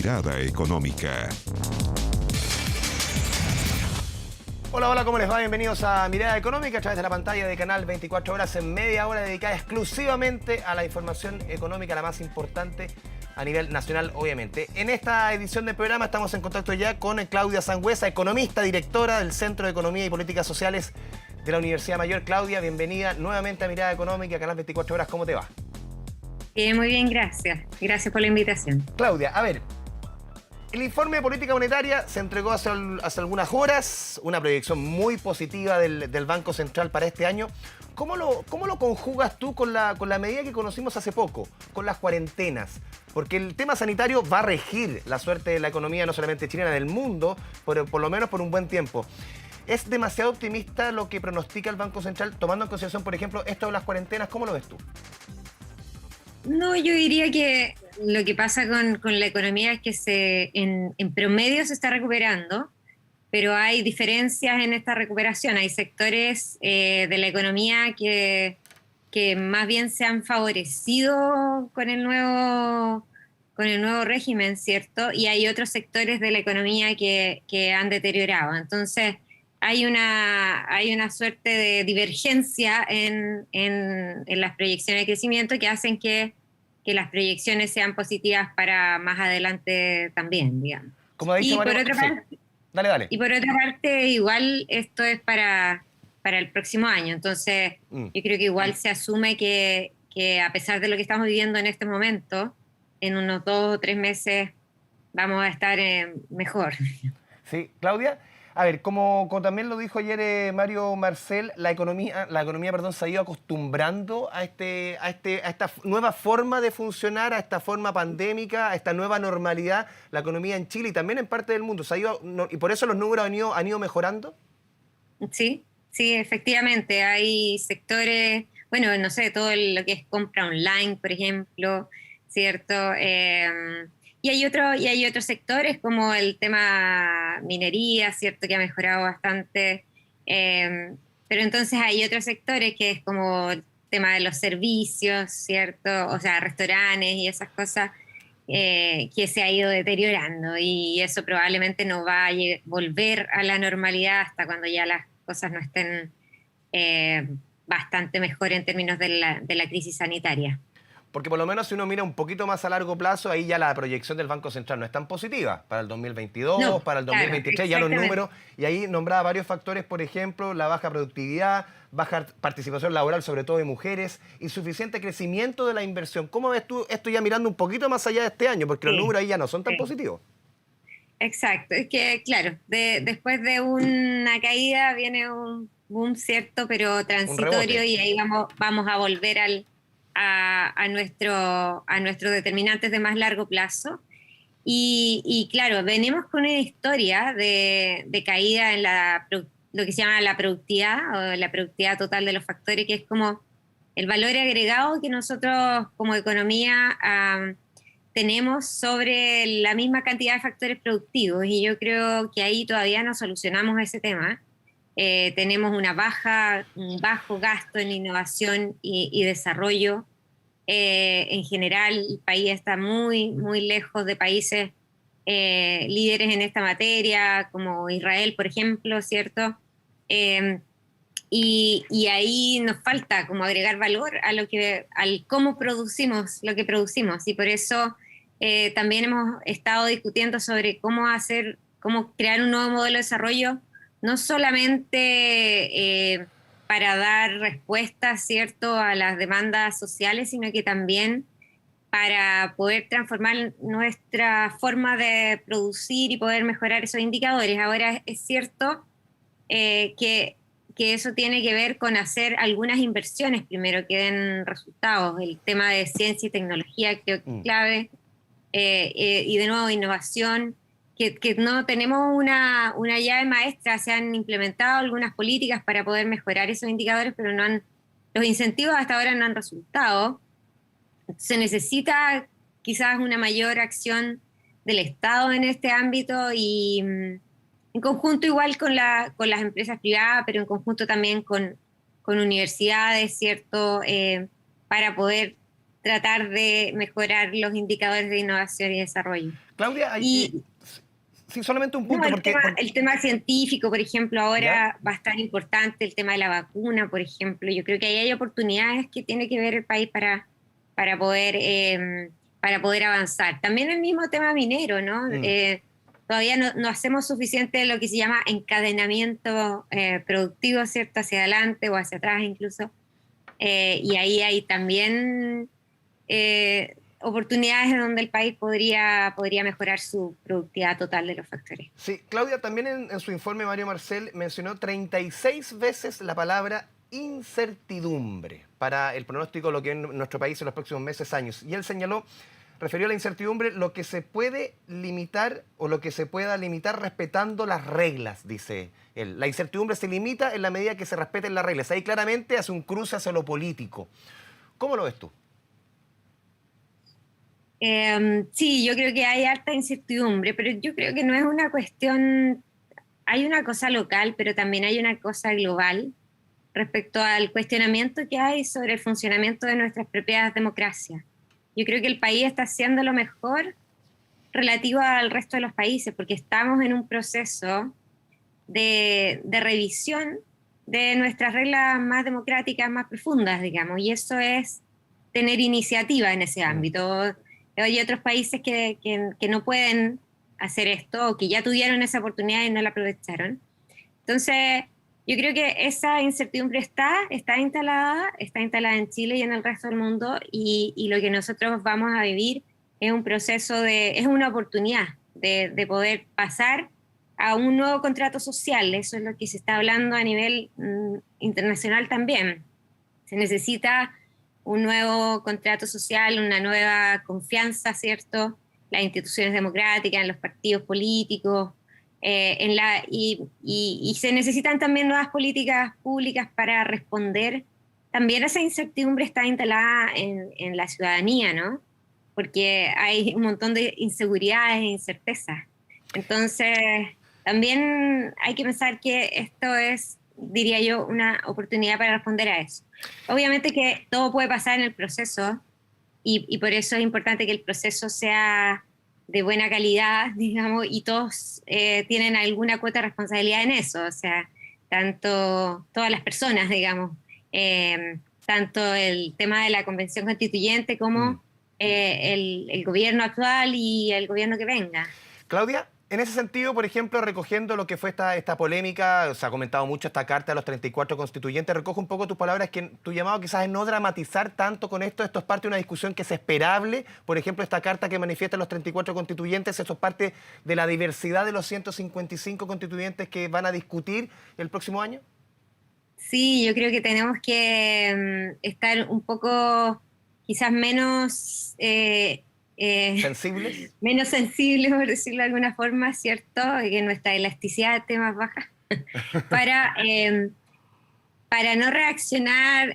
Mirada Económica. Hola, hola, ¿cómo les va? Bienvenidos a Mirada Económica a través de la pantalla de Canal 24 Horas en media hora dedicada exclusivamente a la información económica, la más importante a nivel nacional, obviamente. En esta edición del programa estamos en contacto ya con Claudia Sangüesa, economista, directora del Centro de Economía y Políticas Sociales de la Universidad Mayor. Claudia, bienvenida nuevamente a Mirada Económica, Canal 24 Horas. ¿Cómo te va? Muy bien, gracias. Gracias por la invitación. Claudia, a ver, el informe de política monetaria se entregó hace algunas horas, una proyección muy positiva del Banco Central para este año. ¿Cómo lo conjugas tú con la medida que conocimos hace poco, con las cuarentenas? Porque el tema sanitario va a regir la suerte de la economía no solamente chilena, del mundo, por lo menos por un buen tiempo. ¿Es demasiado optimista lo que pronostica el Banco Central, tomando en consideración, por ejemplo, esto de las cuarentenas? ¿Cómo lo ves tú? No, yo diría que lo que pasa con la economía es que en promedio se está recuperando, pero hay diferencias en esta recuperación. Hay sectores de la economía que más bien se han favorecido con el nuevo régimen, ¿cierto? Y hay otros sectores de la economía que han deteriorado. Entonces, hay una suerte de divergencia en las proyecciones de crecimiento que hacen que las proyecciones sean positivas para más adelante también, digamos. Como ha dicho Y por Mario, otra sí. parte, Dale. y por otra parte, igual esto es para el próximo año. Entonces, yo creo que igual se asume que a pesar de lo que estamos viviendo en este momento, en unos 2 o 3 meses vamos a estar mejor. Sí, Claudia. A ver, como también lo dijo ayer Mario Marcel, la economía, se ha ido acostumbrando a esta nueva forma de funcionar, a esta forma pandémica, a esta nueva normalidad, la economía en Chile y también en parte del mundo. Y por eso los números han ido mejorando. Sí, efectivamente. Hay sectores, bueno, no sé, todo lo que es compra online, por ejemplo, ¿cierto? Y hay otros sectores como el tema minería, ¿cierto? Que ha mejorado bastante. Pero entonces hay otros sectores que es como el tema de los servicios, ¿cierto? O sea, restaurantes y esas cosas que se ha ido deteriorando y eso probablemente no va a volver a la normalidad hasta cuando ya las cosas no estén bastante mejor en términos de la crisis sanitaria. Porque por lo menos si uno mira un poquito más a largo plazo, ahí ya la proyección del Banco Central no es tan positiva. Para el 2022, No, para el claro, 2023, ya los exactamente. números. Y ahí nombraba varios factores, por ejemplo, la baja productividad, baja participación laboral, sobre todo de mujeres, insuficiente crecimiento de la inversión. ¿Cómo ves tú esto ya mirando un poquito más allá de este año? Porque los números ahí ya no son tan positivos. Exacto, es que claro, después de una caída viene un boom, cierto, pero Un transitorio rebote. y ahí vamos a volver a nuestros determinantes de más largo plazo. Y claro, venimos con una historia de caída en lo que se llama la productividad o la productividad total de los factores, que es como el valor agregado que nosotros como economía tenemos sobre la misma cantidad de factores productivos. Y yo creo que ahí todavía no solucionamos ese tema. Tenemos un bajo gasto en innovación y desarrollo. En general, el país está muy, muy lejos de países líderes en esta materia, como Israel, por ejemplo, ¿cierto? Y ahí nos falta como agregar valor al cómo producimos lo que producimos. Y por eso también hemos estado discutiendo sobre cómo crear un nuevo modelo de desarrollo, no solamente para dar respuestas, ¿cierto?, a las demandas sociales, sino que también para poder transformar nuestra forma de producir y poder mejorar esos indicadores. Ahora es cierto que eso tiene que ver con hacer algunas inversiones primero que den resultados. El tema de ciencia y tecnología creo que es clave. Y de nuevo innovación, que no tenemos una llave maestra. Se han implementado algunas políticas para poder mejorar esos indicadores, pero los incentivos hasta ahora no han resultado. Se necesita quizás una mayor acción del Estado en este ámbito y en conjunto igual con las empresas privadas, pero en conjunto también con universidades, ¿cierto? Para poder tratar de mejorar los indicadores de innovación y desarrollo. Claudia, Y sí, solamente un no, punto, porque... el tema científico, por ejemplo, ¿Ya? ahora va a estar importante el tema de la vacuna, por ejemplo. Yo creo que ahí hay oportunidades que tiene que ver el país para poder, para poder avanzar. También el mismo tema minero, ¿no? Mm. Todavía no hacemos suficiente de lo que se llama encadenamiento productivo, ¿cierto? Hacia adelante o hacia atrás incluso. Y ahí hay también oportunidades en donde el país podría mejorar su productividad total de los factores. Sí, Claudia, también en su informe Mario Marcel mencionó 36 veces la palabra incertidumbre para el pronóstico de lo que es nuestro país en los próximos meses, años. Y él señaló, refirió a la incertidumbre, lo que se puede limitar o lo que se pueda limitar respetando las reglas, dice él. La incertidumbre se limita en la medida que se respeten las reglas. Ahí claramente hace un cruce hacia lo político. ¿Cómo lo ves tú? Sí, yo creo que hay harta incertidumbre, pero yo creo que no es una cuestión, hay una cosa local, pero también hay una cosa global respecto al cuestionamiento que hay sobre el funcionamiento de nuestras propias democracias. Yo creo que el país está haciendo lo mejor relativo al resto de los países, porque estamos en un proceso de revisión de nuestras reglas más democráticas, más profundas, digamos, y eso es tener iniciativa en ese Mm. ámbito. Hay otros países que no pueden hacer esto o que ya tuvieron esa oportunidad y no la aprovecharon. Entonces, yo creo que esa incertidumbre está instalada en Chile y en el resto del mundo, y lo que nosotros vamos a vivir es un proceso es una oportunidad de poder pasar a un nuevo contrato social. Eso es lo que se está hablando a nivel internacional también. Se necesita un nuevo contrato social, una nueva confianza, ¿cierto? Las instituciones democráticas, en los partidos políticos, y se necesitan también nuevas políticas públicas para responder. También esa incertidumbre está instalada en la ciudadanía, ¿no? Porque hay un montón de inseguridades e incertezas. Entonces, también hay que pensar que esto es, diría yo, una oportunidad para responder a eso. Obviamente que todo puede pasar en el proceso, y por eso es importante que el proceso sea de buena calidad, digamos, y todos tienen alguna cuota de responsabilidad en eso, o sea, tanto todas las personas, digamos, tanto el tema de la convención constituyente Mm. como el gobierno actual y el gobierno que venga. Claudia, en ese sentido, por ejemplo, recogiendo lo que fue esta polémica, se ha comentado mucho esta carta de los 34 constituyentes, recojo un poco tus palabras, que tu llamado quizás es no dramatizar tanto con esto es parte de una discusión que es esperable, por ejemplo, esta carta que manifiesta los 34 constituyentes, esto es parte de la diversidad de los 155 constituyentes que van a discutir el próximo año. Sí, yo creo que tenemos que estar un poco, quizás menos, ¿Sensibles? menos sensibles, por decirlo de alguna forma, ¿cierto? Y que nuestra elasticidad esté más baja, para, eh, para no reaccionar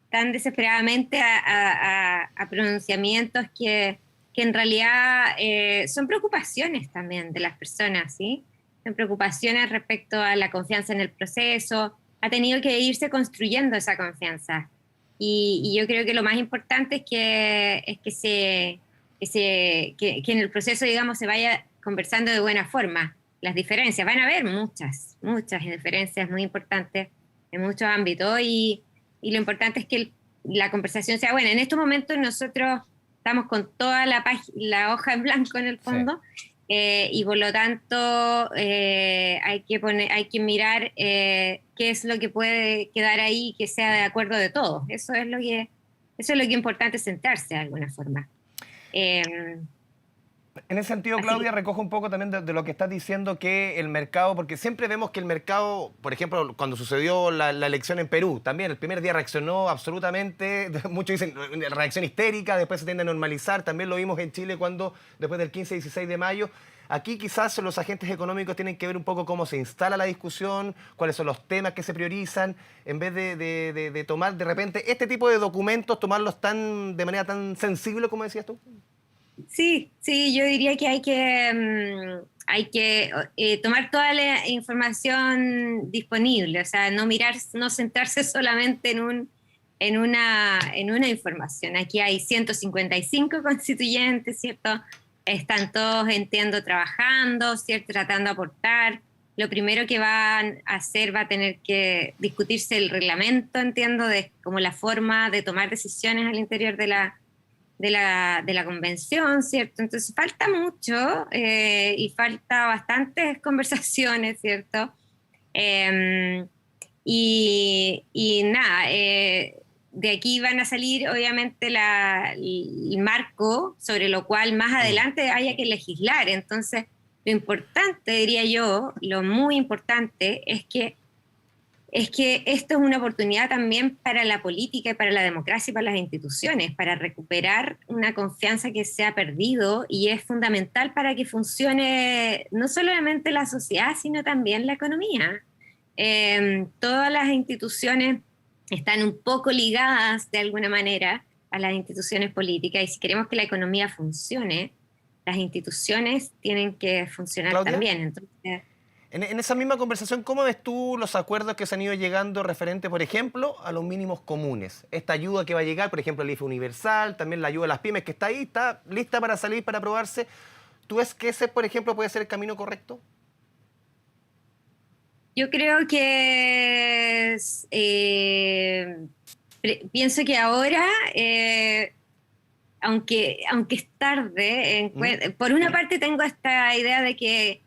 tan desesperadamente a pronunciamientos que en realidad son preocupaciones también de las personas, ¿sí? Son preocupaciones respecto a la confianza en el proceso. Ha tenido que irse construyendo esa confianza. Y yo creo que lo más importante es que en el proceso, digamos, se vaya conversando de buena forma. Las diferencias, van a haber muchas diferencias muy importantes en muchos ámbitos, y lo importante es que la conversación sea buena. En estos momentos nosotros estamos con toda la hoja en blanco en el Sí. fondo, y por lo tanto hay que mirar qué es lo que puede quedar ahí que sea de acuerdo de todos. Eso es lo que es importante, centrarse de alguna forma. Eh, En ese sentido, Así Claudia, que recojo un poco también de lo que estás diciendo, que el mercado, porque siempre vemos que el mercado, por ejemplo, cuando sucedió la elección en Perú, también el primer día reaccionó absolutamente, muchos dicen reacción histérica, después se tiende a normalizar, también lo vimos en Chile cuando, después del 15 y 16 de mayo, aquí quizás los agentes económicos tienen que ver un poco cómo se instala la discusión, cuáles son los temas que se priorizan, en vez de tomar de repente este tipo de documentos, tomarlos de manera tan sensible como decías tú. sí, sí, yo diría que hay que tomar toda la información disponible, o sea, no centrarse solamente en una información. Aquí hay 155 constituyentes, ¿cierto? Están todos, entiendo, trabajando, ¿cierto? Tratando de aportar. Lo primero que van a hacer va a tener que discutirse el reglamento, entiendo, de como la forma de tomar decisiones al interior de la convención, ¿cierto? Entonces falta mucho y falta bastantes conversaciones, ¿cierto? Y nada, de aquí van a salir obviamente el marco sobre lo cual más adelante haya que legislar. Entonces, lo importante, diría yo, lo muy importante es que esto es una oportunidad también para la política y para la democracia y para las instituciones, para recuperar una confianza que se ha perdido y es fundamental para que funcione no solamente la sociedad, sino también la economía. Todas las instituciones están un poco ligadas de alguna manera a las instituciones políticas y si queremos que la economía funcione, las instituciones tienen que funcionar Claudia, también. Entonces, en esa misma conversación, ¿cómo ves tú los acuerdos que se han ido llegando referente, por ejemplo, a los mínimos comunes? Esta ayuda que va a llegar, por ejemplo, el IFE universal, también la ayuda a las pymes que está ahí, está lista para salir, para aprobarse. ¿Tú ves que ese, por ejemplo, puede ser el camino correcto? yo creo que pienso que ahora, aunque es tarde, por una parte tengo esta idea de que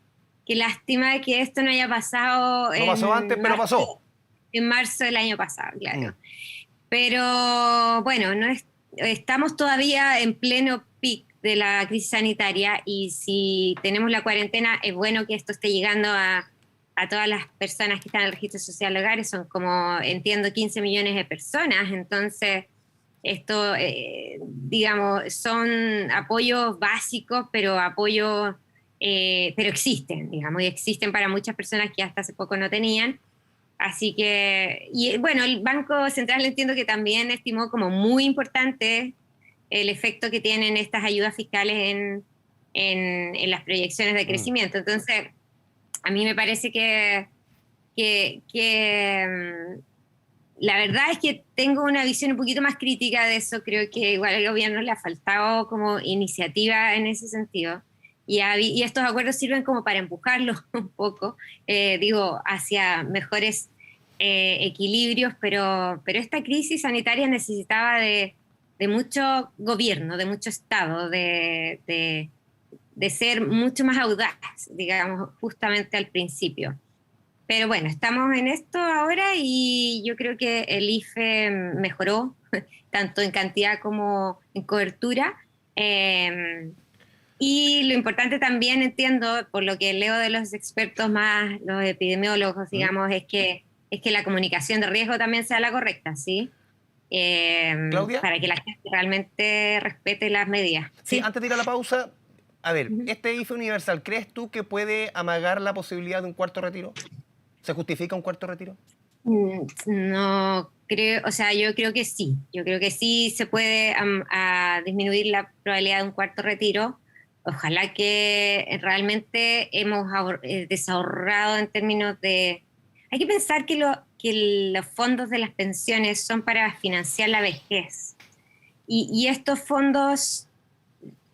lástima que esto no haya pasado No pasó antes, pero pasó. en marzo del año pasado, claro. Pero bueno, estamos todavía en pleno pic de la crisis sanitaria y si tenemos la cuarentena es bueno que esto esté llegando a todas las personas que están en el registro social de hogares, son como, entiendo, 15 millones de personas, entonces esto, digamos, son apoyos básicos, pero pero existen, digamos, y existen para muchas personas que hasta hace poco no tenían. Así que, y bueno, el Banco Central entiendo que también estimó como muy importante el efecto que tienen estas ayudas fiscales en las proyecciones de crecimiento. Entonces, a mí me parece que la verdad es que tengo una visión un poquito más crítica de eso. Creo que igual al gobierno le ha faltado como iniciativa en ese sentido. Y estos acuerdos sirven como para empujarlos un poco, digo, hacia mejores equilibrios, pero esta crisis sanitaria necesitaba de mucho gobierno, de mucho Estado, de ser mucho más audaz, digamos, justamente al principio. Pero bueno, estamos en esto ahora y yo creo que el IFE mejoró, tanto en cantidad como en cobertura. Y lo importante también, entiendo, por lo que leo de los expertos más, los epidemiólogos, digamos, es que la comunicación de riesgo también sea la correcta, ¿sí? Claudia. Para que la gente realmente respete las medidas. Sí, antes de ir a la pausa, a ver, Ujú. este IFE universal, ¿crees tú que puede amagar la posibilidad de un cuarto retiro? ¿Se justifica un cuarto retiro? No creo, o sea, yo creo que sí. Yo creo que sí se puede a disminuir la probabilidad de un cuarto retiro. Ojalá que realmente hemos desahorrado en términos de... Hay que pensar que los fondos de las pensiones son para financiar la vejez. Y estos fondos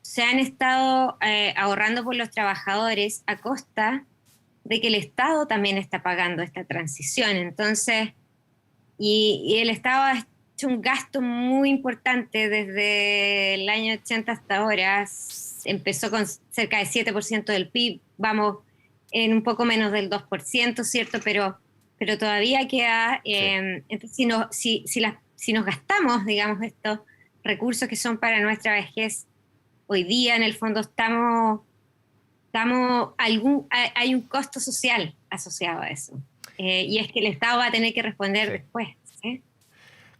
se han estado ahorrando por los trabajadores a costa de que el Estado también está pagando esta transición. Entonces, y el Estado ha hecho un gasto muy importante desde el año 80 hasta ahora. Empezó con cerca de 7% del PIB, vamos en un poco menos del 2%, ¿cierto? Pero todavía queda... Entonces, si nos gastamos, digamos, estos recursos que son para nuestra vejez, hoy día en el fondo hay un costo social asociado a eso. Y es que el Estado va a tener que responder después. ¿Sí?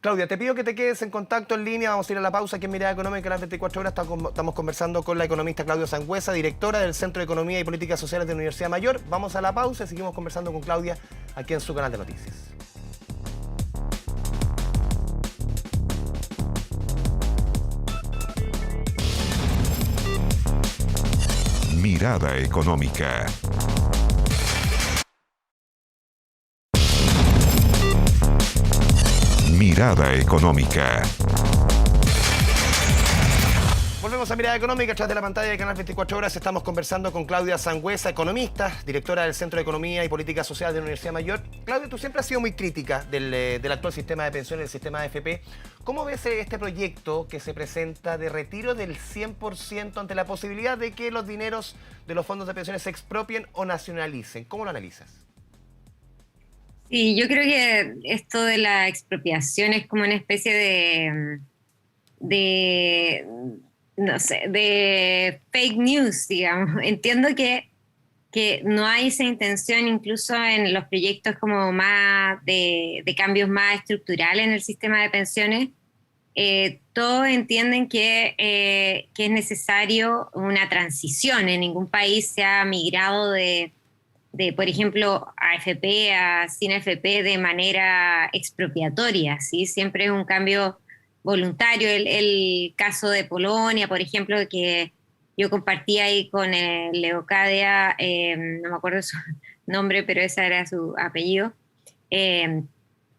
Claudia, te pido que te quedes en contacto en línea. Vamos a ir a la pausa aquí en Mirada Económica. A las 24 horas estamos conversando con la economista Claudia Sangüesa, directora del Centro de Economía y Políticas Sociales de la Universidad Mayor. Vamos a la pausa y seguimos conversando con Claudia aquí en su canal de noticias. Mirada Económica. Mirada Mirada Económica. Volvemos a Mirada Económica, a través de la pantalla de Canal 24 Horas. Estamos conversando con Claudia Sangüesa, economista, directora del Centro de Economía y Política Social de la Universidad Mayor. Claudia, tú siempre has sido muy crítica del actual sistema de pensiones, del sistema AFP. ¿Cómo ves este proyecto que se presenta de retiro del 100% ante la posibilidad de que los dineros de los fondos de pensiones se expropien o nacionalicen? ¿Cómo lo analizas? Sí, yo creo que esto de la expropiación es como una especie de no sé, de fake news, digamos. Entiendo que no hay esa intención incluso en los proyectos como más de cambios más estructurales en el sistema de pensiones. Todos entienden que es necesario una transición. En ningún país se ha migrado de por ejemplo, AFP a sin AFP de manera expropiatoria, ¿sí? Siempre es un cambio voluntario. El caso de Polonia, por ejemplo, que yo compartí ahí con Leocadia, no me acuerdo su nombre, pero ese era su apellido, que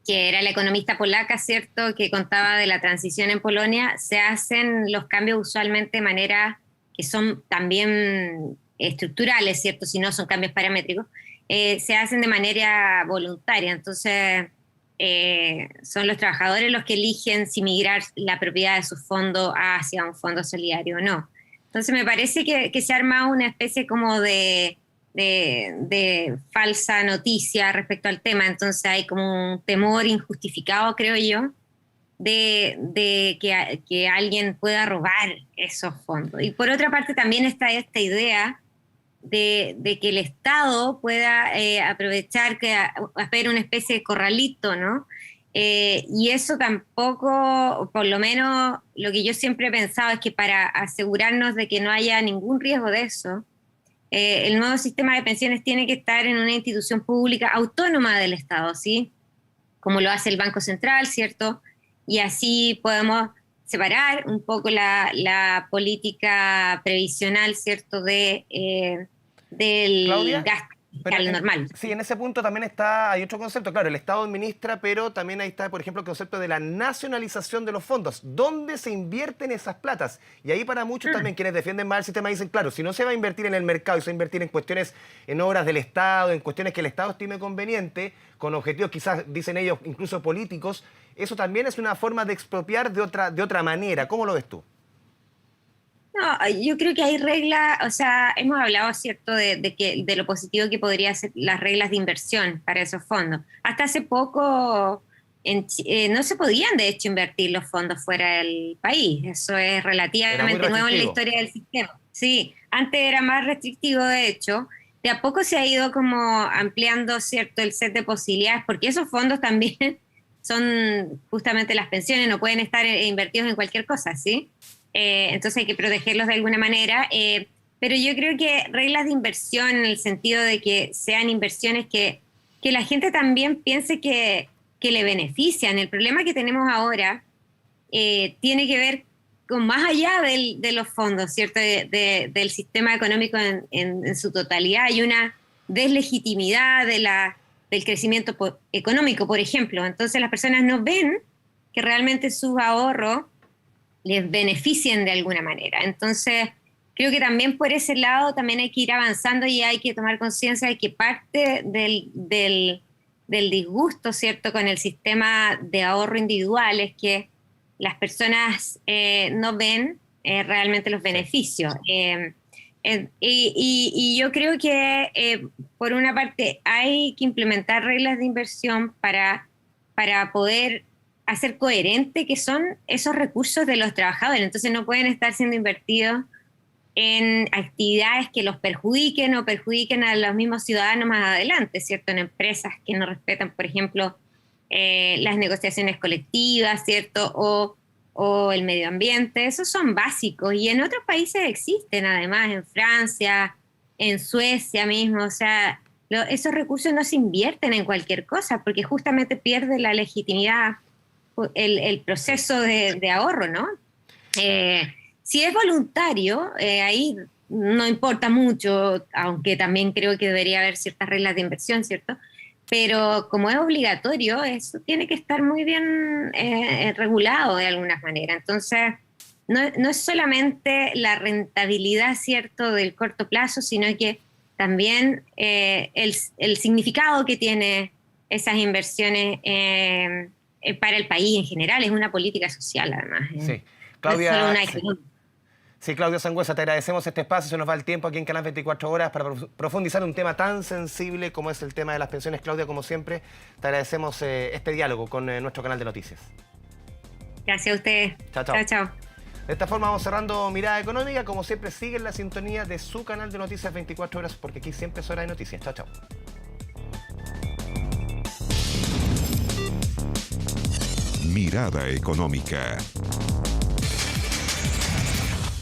era la economista polaca, ¿cierto?, que contaba de la transición en Polonia. Se hacen los cambios usualmente de manera que son también estructurales, ¿cierto?, si no son cambios paramétricos, se hacen de manera voluntaria. Entonces, son los trabajadores los que eligen si migrar la propiedad de su fondo hacia un fondo solidario o no. Entonces, me parece que se ha armado una especie como de falsa noticia respecto al tema. Entonces, hay como un temor injustificado, creo yo, de que alguien pueda robar esos fondos. Y por otra parte, también está esta idea de que el Estado pueda aprovechar que hacer una especie de corralito, ¿no? Y eso tampoco, por lo menos lo que yo siempre he pensado es que para asegurarnos de que no haya ningún riesgo de eso, el nuevo sistema de pensiones tiene que estar en una institución pública autónoma del Estado, ¿sí? Como lo hace el Banco Central, ¿cierto? Y así podemos separar un poco la política previsional, ¿cierto?, del Claudia, gasto pero fiscal normal. sí, en ese punto también hay otro concepto. Claro, el Estado administra, pero también ahí está, por ejemplo, el concepto de la nacionalización de los fondos. ¿Dónde se invierten esas platas? Y ahí para muchos también quienes defienden más el sistema dicen, claro, si no se va a invertir en el mercado y se va a invertir en cuestiones, en obras del Estado, en cuestiones que el Estado estime conveniente, con objetivos quizás, dicen ellos, incluso políticos, eso también es una forma de expropiar de otra manera. ¿Cómo lo ves tú? No, yo creo que hay reglas, o sea, hemos hablado, ¿cierto?, de lo positivo que podrían ser las reglas de inversión para esos fondos. Hasta hace poco no se podían, de hecho, invertir los fondos fuera del país. Eso es Era muy relativamente nuevo en la restrictivo. historia del sistema. Sí, antes era más restrictivo, de hecho. De a poco se ha ido como ampliando, ¿cierto?, el set de posibilidades, porque esos fondos también son justamente las pensiones, no pueden estar invertidos en cualquier cosa, ¿sí? Entonces hay que protegerlos de alguna manera, pero yo creo que reglas de inversión en el sentido de que sean inversiones que la gente también piense que le benefician. El problema que tenemos ahora tiene que ver con más allá de los fondos, ¿cierto?, del sistema económico en su totalidad. Hay una deslegitimidad del crecimiento económico, por ejemplo. Entonces las personas no ven que realmente sus ahorros les beneficien de alguna manera. Entonces, creo que también por ese lado también hay que ir avanzando y hay que tomar conciencia de que parte del disgusto, ¿cierto?, con el sistema de ahorro individual es que las personas no ven realmente los beneficios. Y yo creo que, por una parte, hay que implementar reglas de inversión para poder hacer coherente que son esos recursos de los trabajadores. Entonces no pueden estar siendo invertidos en actividades que los perjudiquen o perjudiquen a los mismos ciudadanos más adelante, ¿cierto? En empresas que no respetan, por ejemplo, las negociaciones colectivas, ¿cierto? O el medio ambiente. Esos son básicos y en otros países existen, además, en Francia, en Suecia mismo. O sea, esos recursos no se invierten en cualquier cosa porque justamente pierde la legitimidad el proceso de ahorro, ¿no? Si es voluntario, ahí no importa mucho, aunque también creo que debería haber ciertas reglas de inversión, ¿cierto? pero como es obligatorio, eso tiene que estar muy bien regulado de alguna manera. Entonces, no es solamente la rentabilidad, ¿cierto?, del corto plazo, sino que también el significado que tiene esas inversiones para el país en general. Es una política social, además. Sí. Claudia, no es solo una sí. económica. Sí, Claudia Sangüesa, te agradecemos este espacio. Se nos va el tiempo aquí en Canal 24 Horas para profundizar un tema tan sensible como es el tema de las pensiones. Claudia, como siempre, te agradecemos este diálogo con nuestro canal de noticias. Gracias a ustedes. Chao, chao. Chao, chao. De esta forma vamos cerrando Mirada Económica. Como siempre, siguen la sintonía de su canal de noticias 24 horas, porque aquí siempre es hora de noticias. Chao, chao. Mirada Económica.